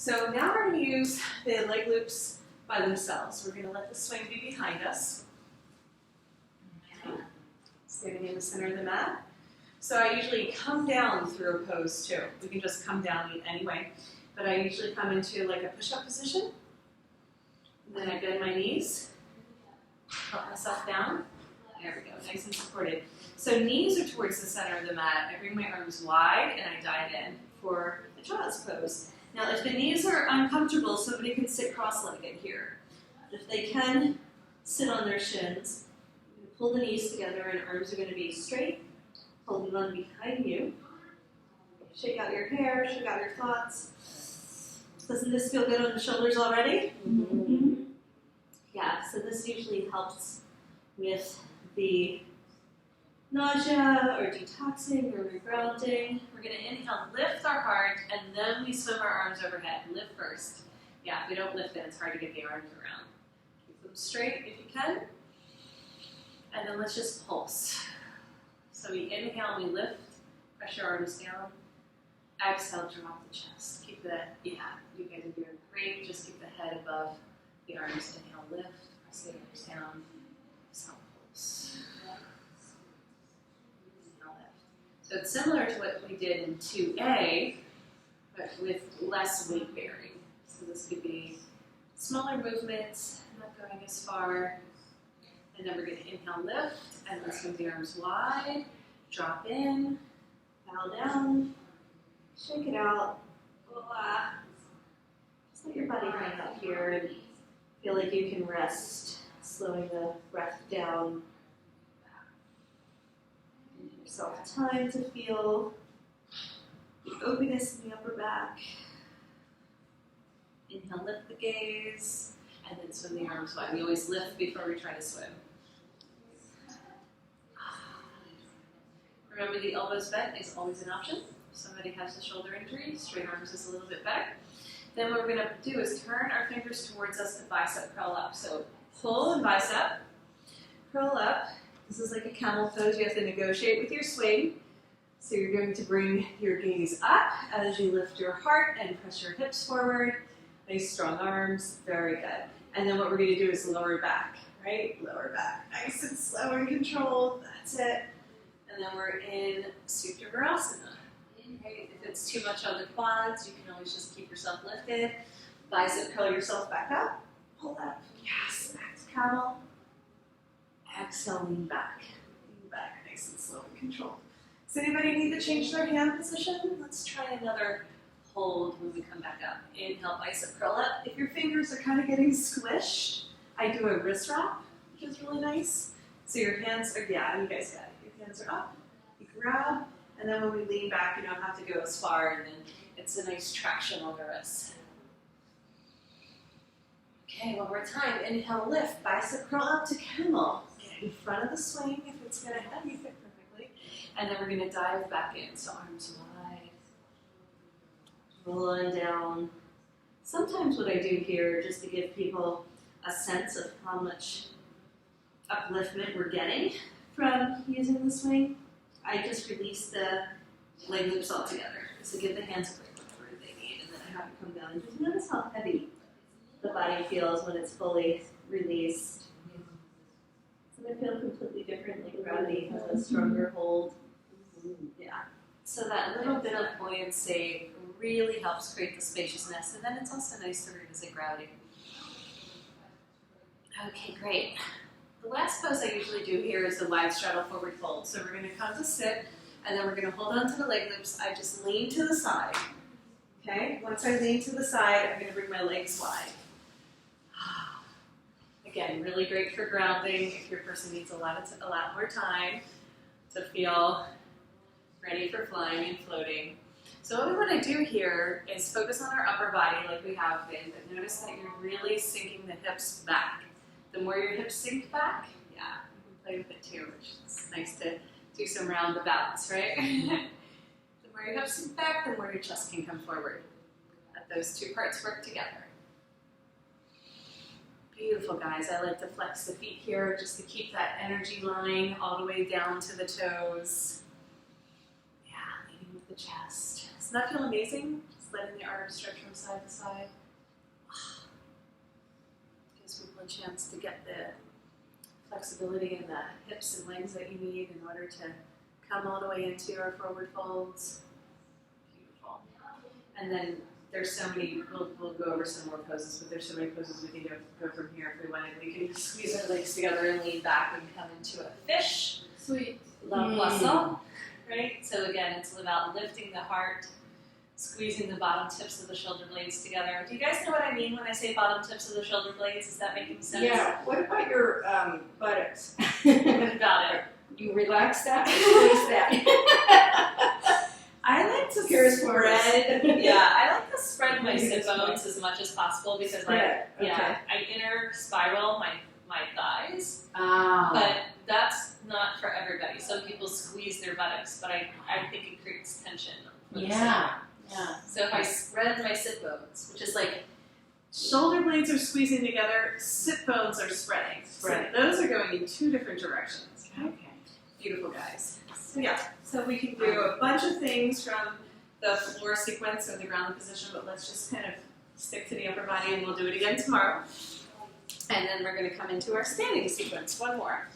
So now we're going to use the leg loops by themselves. We're going to let the swing be behind us. Okay. Standing in the center of the mat. So I usually come down through a pose too. We can just come down anyway. But I usually come into like a push-up position. And then I bend my knees. Help myself down. There we go, nice and supported. So knees are towards the center of the mat. I bring my arms wide and I dive in for the child's pose. Now if the knees are uncomfortable, somebody can sit cross-legged here. If they can sit on their shins, pull the knees together and arms are going to be straight. Holding on behind you. Shake out your hair, shake out your thoughts. Doesn't this feel good on the shoulders already? Mm-hmm. Yeah, so this usually helps with the nausea or detoxing or regrounding. We're going to inhale, lift our heart, and then we swim our arms overhead. Lift first. Yeah, if we don't lift it, it's hard to get the arms around. Keep them straight if you can. And then let's just pulse. So we inhale, we lift, press your arms down. Exhale, drop the chest. Keep the, yeah, you guys are doing great. Just keep the head above the arms. Inhale, lift, press the arms down. Exhale, pulse. Inhale, lift. So it's similar to what we did in 2A, but with less weight bearing. So this could be smaller movements, not going as far. And then we're going to inhale, lift, and then swing the arms wide, drop in, bow down, shake it out. Just let your body hang up here and feel like you can rest, slowing the breath down. Give yourself time to feel the openness in the upper back. Inhale, lift the gaze, and then swim the arms wide. We always lift before we try to swim. Remember, the elbows bent is always an option. If somebody has a shoulder injury, straight arms is a little bit better. Then what we're going to do is turn our fingers towards us and bicep curl up. So pull and bicep, curl up. This is like a camel pose. You have to negotiate with your swing. So you're going to bring your gaze up as you lift your heart and press your hips forward. Nice strong arms, very good. And then what we're going to do is lower back, right? Lower back, nice and slow and controlled. That's it. And then we're in Sutrasana. Okay. If it's too much on the quads, you can always just keep yourself lifted. Bicep curl yourself back up. Pull up. Yes. Max camel. Exhale, lean back. Lean back, nice and slow and controlled. Does anybody need to change their hand position? Let's try another hold when we come back up. Inhale, bicep curl up. If your fingers are kind of getting squished, I do a wrist wrap, which is really nice. So your hands are, yeah, you guys got it. Hands are up, you grab, and then when we lean back, you don't have to go as far, and then it's a nice traction on the wrists. Okay, one more time. Inhale, lift, bicep curl up to camel. Get in front of the swing if it's going to have you fit perfectly. And then we're going to dive back in, so arms wide. Roll on down. Sometimes what I do here, just to give people a sense of how much upliftment we're getting from using the swing, I just release the leg loops all together. So give the hands a break whatever they need, and then I have it come down. And just notice how heavy the body feels when it's fully released. It's going to feel completely different, like gravity has a stronger hold. Yeah. So that little bit of buoyancy really helps create the spaciousness, and then it's also nice to revisit gravity. Okay, great. The last pose I usually do here is the wide straddle forward fold. So we're going to come to sit, and then we're going to hold on to the leg loops. I just lean to the side. Okay? Once I lean to the side, I'm going to bring my legs wide. Again, really great for grounding if your person needs a lot more time to feel ready for flying and floating. So what we want to do here is focus on our upper body like we have been, but notice that you're really sinking the hips back. The more your hips sink back, yeah, you can play with it too, which is nice to do some roundabouts, right? The more your hips sink back, the more your chest can come forward. Let those two parts work together. Beautiful, guys. I like to flex the feet here just to keep that energy line all the way down to the toes. Yeah, leading with the chest. Doesn't that feel amazing? letting the arms stretch from side to side. Gives people a chance to get the flexibility in the hips and legs that you need in order to come all the way into your forward folds. Beautiful. And then there's so many, we'll go over some more poses, but there's so many poses we can go from here if we wanted. We can squeeze our legs together and lean back and come into a fish. Sweet. La poisson, right? So again, it's about lifting the heart, squeezing the bottom tips of the shoulder blades together. Do you guys know what I mean when I say bottom tips of the shoulder blades? Is that making sense? Yeah. What about your buttocks? What about it? You relax that? Squeeze that? I like to spread. Yeah, I like to spread my sit bones as much as possible because, I inner spiral my thighs. Ah. But that's not for everybody. Some people squeeze their buttocks, but I think it creates tension. Yeah. So if I spread my sit bones, which is like shoulder blades are squeezing together, sit bones are spreading. Right. So those are going in two different directions. Okay. Beautiful, guys. So yeah, so we can do a bunch of things from the floor sequence or the ground position, but let's just kind of stick to the upper body and we'll do it again tomorrow. And then we're going to come into our standing sequence. One more.